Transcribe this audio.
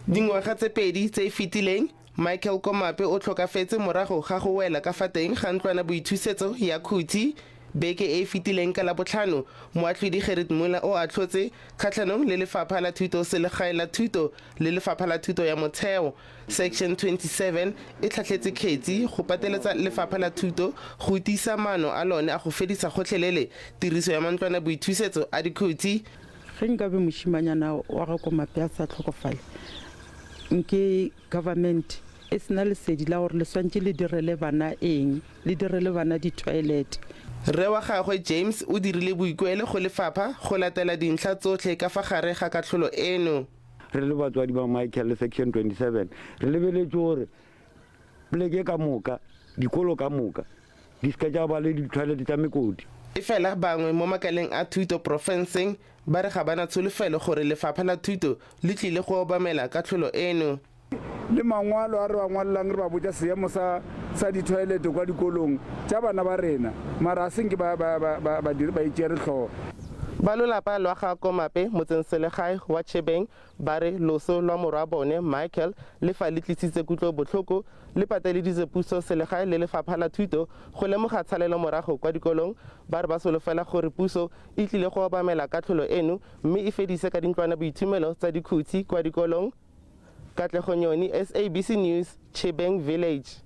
Dingwaga tse pedi tse fitileng, Michael Komape o tlhokafetse morago ga go wela ka fa teng ga ntlwana boithusetso ya khuthi. Beke e fitileng ka Labotlhano, moatlhodi Gerrit Muller o atlhotse kgatlhanong le Lefapha la Thuto, Selegae la Thuto le Lefapha la Thuto ya Motheo. Section 27 e tlhatlhetse kgetsi go pateletsa Lefapha la Thuto go tiisa maano a lone a go fedisa gotlhelele tiriso ya mantlwana boithusetso a dikhuthi. Ge nkabe moshimanyana wa ga Komape a sa tlhokofale, nke government e sena lesedi la gore le swantse le direle bana eng, le direle bana di-toilet. Re wa gagwe James o dirile boikuelo go lefapha go latela dintlha tsotlhe ka fa gare ga katlholo eno. Re le batswadi ba Michael le section 27 re lebeletse gore pleke ka moka dikolo ka moka di ska ja ba le di-toilet tsa mekoti. E fela bangwe mo makaleng a thuto profenseng ba re ga bana tsholofelo gore Lefapha la Thuto le tlile go obamela katlholo eno. Le mangwalo a re ba ngwallang re ba botsa seemo sa di-toilet kwa dikolong tša bana ba rena, mara a senke ba itšere tlhogo. Ba lelapa lwa ga Komape motsenselegae wa Chebeng ba re loso lwa morwa bone Michael le fa le tlisitse kutlo botlhoko le pateleditse puso selegae le Lefapha la Thuto go lemoga tshalelo morago kwa dikolong. Ba re ba solofela gore puso e tlile go obamela katlholo eno mme e fedise ka dintlwana boitumelo tsa dikhuthi kwa dikolong. Katlego Nyoni, SABC News, Chebeng Village.